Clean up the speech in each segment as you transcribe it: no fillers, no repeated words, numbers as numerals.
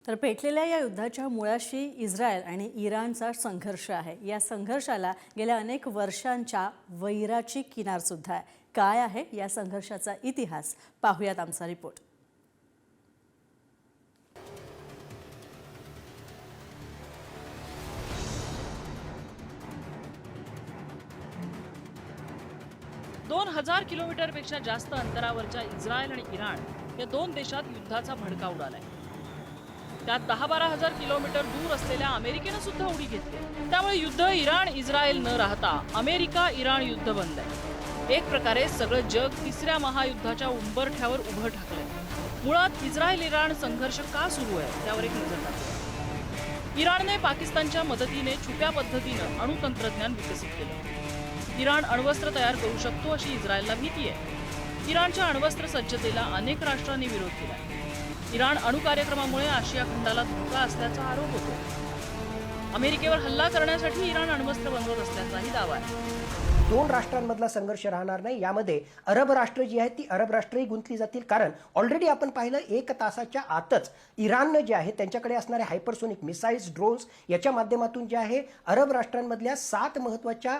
तर पेटलेल्या या युद्धाच्या मुळाशी इस्रायल आणि इराणचा संघर्ष आहे। या संघर्षाला गेल्या अनेक वर्षांच्या वैराची किनार सुद्धा आहे। काय आहे या संघर्षाचा इतिहास, पाहूयात आमचा रिपोर्ट। दोन 2000 किलोमीटरपेक्षा जास्त अंतरावरच्या इस्रायल आणि इराण या दोन देशात युद्धाचा भडका उडालाय। त्यात 10-12 हजार किलोमीटर दूर असलेल्या अमेरिकेने सुद्धा उडी घेतली। त्यामुळे युद्ध इराण इस्रायल न राहता अमेरिका इराण युद्ध बनलंय। एक प्रकारे सगळं जग तिसऱ्या महायुद्धाच्या उंबरठ्यावर उभं ठाकलंय। मुळात इस्रायल इराण संघर्ष का सुरू आहे त्यावर एक नजर टाकूया। इराणने पाकिस्तानच्या मदतीने छुप्या पद्धतीने अणुतंत्रज्ञान विकसित केलं। इराण अण्वस्त्र तयार करू शकतो अशी इस्रायलला भीती आहे। इराणच्या अण्वस्त्र सज्जतेला अनेक राष्ट्रांनी विरोध केला। इराण अणु कार्यक्रमामुळे आशिया खंडाला धोका असल्याचा आरोप होतो। अमेरिकेवर हल्ला करण्यासाठी इराण अण्वस्त्र बनवत असल्याचाही दावा आहे। दोन राष्ट्रांमधला संघर्ष राहणार नाही, यामध्ये अरब राष्ट्र जी आहेत ती अरब राष्ट्रही गुंतली जातील। कारण ऑलरेडी आपण पाहिलं 1 तासाच्या आतच इराणनं जे आहे त्यांच्याकडे असणारे हायपरसोनिक मिसाईल्स, ड्रोन्स याच्या माध्यमातून जे आहे अरब राष्ट्रांमधल्या 7 महत्त्वाच्या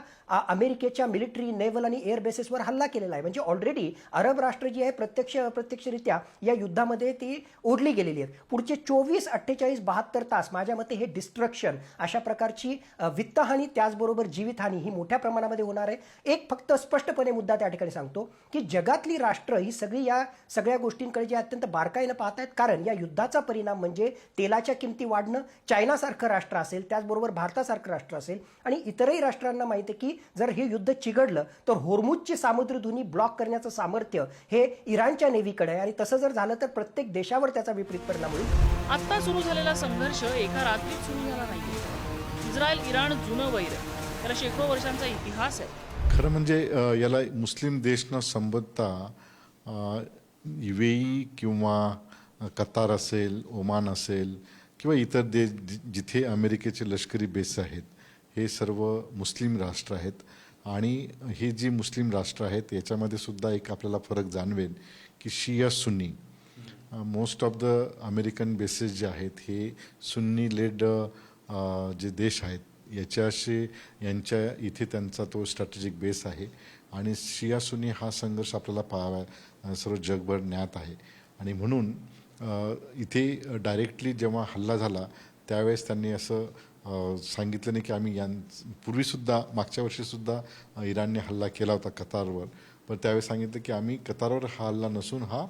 अमेरिकेच्या मिलिटरी, नेव्हल आणि एअर बेसेसवर हल्ला केलेला आहे। म्हणजे ऑलरेडी अरब राष्ट्र जी आहे प्रत्यक्ष अप्रत्यक्षरित्या या युद्धामध्ये ती ओढली गेलेली आहेत। पुढचे 24, 48, 72 तास माझ्या मते हे डिस्ट्रक्शन, अशा प्रकारची वित्तहानी त्याचबरोबर जीवितहानी ही मोठ्या प्रमाणामध्ये होणार आहे। एक फक्त स्पष्टपणे मुद्दा त्या ठिकाणी सांगतो की जगातली राष्ट्र ही सगळी या सगळ्या गोष्टींकडे जे अत्यंत बारकाईने पाहत आहेत। कारण या युद्धाचा परिणाम म्हणजे तेलाच्या किमती वाढणं, चायनासारखं राष्ट्र असेल, त्याचबरोबर भारतासारखं राष्ट्र असेल आणि इतरही राष्ट्रांना माहिती आहे की जर हे युद्ध चिघळलं तर होर्मुझची सामुद्रधुनी ब्लॉक करण्याचं सामर्थ्य हे इराणच्या नेव्हीकडे आहे आणि तसं जर झालं तर प्रत्येक देशावर त्याचा विपरीत परिणाम होईल। आता सुरू झालेला संघर्ष एका रात्रीत सुरू झाला नाही। इस्रायल इराण जुनं वैर आहे, त्याला शेकडो वर्षांचा इतिहास आहे। खरं म्हणजे याला मुस्लिम देश न संबंधता UAE किंवा कतार असेल, ओमान असेल किंवा इतर देश जिथे अमेरिकेचे लष्करी बेस आहेत हे सर्व मुस्लिम राष्ट्र आहेत। आणि हे जी मुस्लिम राष्ट्र आहेत याच्यामध्ये सुद्धा एक आपल्याला फरक जाणवेल की Shia Sunni, most of the American bases जे आहेत हे सुन्नी लेड जे देश आहेत यांच्या इथे त्यांचा तो स्ट्रॅटेजिक बेस आहे। आणि शिया सुन्नी हा संघर्ष आपल्याला पाहावा सर्व जगभर ज्ञात आहे। आणि म्हणून इथे डायरेक्टली जेव्हा हल्ला झाला त्यावेळेस त्यांनी असं सांगितलं नाही की आम्ही पूर्वीसुद्धा मागच्या वर्षीसुद्धा इराणने हल्ला केला होता कतारवर, पण त्यावेळेस सांगितलं की आम्ही कतारवर हा हल्ला नसून हा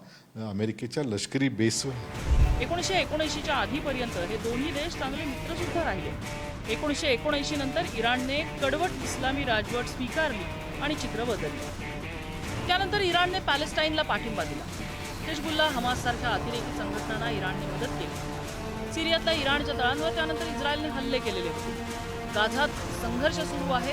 अमेरिकेच्या लष्करी बेसवर। 1979च्या आधीपर्यंत हे दोन्ही देश चांगले मित्र सुद्धा राहिले। 1979 नंतर इराणने कडवट इस्लामी राजवट स्वीकारली आणि चित्र बदलले। त्यानंतर इराणने पॅलेस्टाईनला पाठिंबा दिला। हिजबुल्ला, हमास सारख्या अतिरेकी संघटनांना इराणने मदत केली। सिरियातल्या इराणच्या तळांवर त्यानंतर इस्रायलने हल्ले केलेले होते। गाझात संघर्ष सुरू आहे।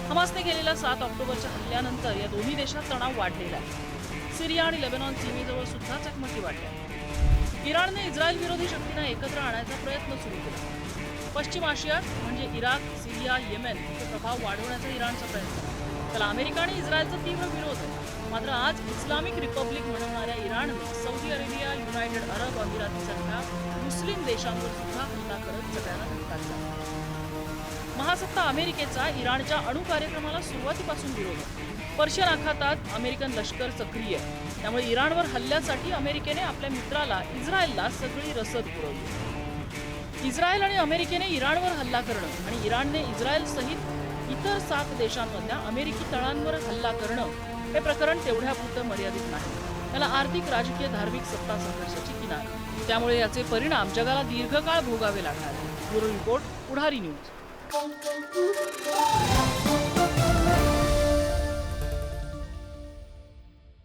हमासने केलेल्या 7 ऑक्टोबरच्या हल्ल्यानंतर या दोन्ही देशात तणाव वाढलेला आहे। सिरिया आणि लेबनॉन सीमेजवळ सुद्धा चकमकी वाढल्या। इराणने इस्रायल विरोधी शक्तींना एकत्र आणायचा प्रयत्न सुरू केला। पश्चिम आशियात म्हणजे इराक, सिरिया, येमेन इथे प्रभाव वाढवण्याचा इराणचा प्रयत्न आहे। त्याला अमेरिका आणि इस्रायलचा तीव्र विरोध आहे। मात्र आज इस्लामिक रिपब्लिक म्हणवणाऱ्या इराणने सौदी अरेबिया, युनायटेड अरब अमिरातीसारख्या मुस्लिम देशांवर सुद्धा हल्ला करत सगळ्यांना धक्का दिला। महासत्ता अमेरिकेचा इराणच्या अणु कार्यक्रमाला सुरुवातीपासून विरोध आहे। पर्शियन आखातात अमेरिकन लष्कर सक्रिय आहे। त्यामुळे इराणवर हल्ल्यासाठी अमेरिकेने आपल्या मित्राला इस्रायलला सगळी रसद पुरवली। इस्रायल आणि अमेरिकेने इराणवर हल्ला करणं आणि इराणने इस्रायल सहित इतर 7 देशांमधल्या अमेरिकी तळांवर हल्ला करणं हे प्रकरण तेवढ्यापुरतं मर्यादित नाही। त्याला आर्थिक, राजकीय, धार्मिक सत्ता संघर्षाची किनार आहे। त्यामुळे याचे परिणाम जगाला दीर्घकाळ भोगावे लागणार आहेत। ब्युरो रिपोर्ट, पुढारी न्यूज।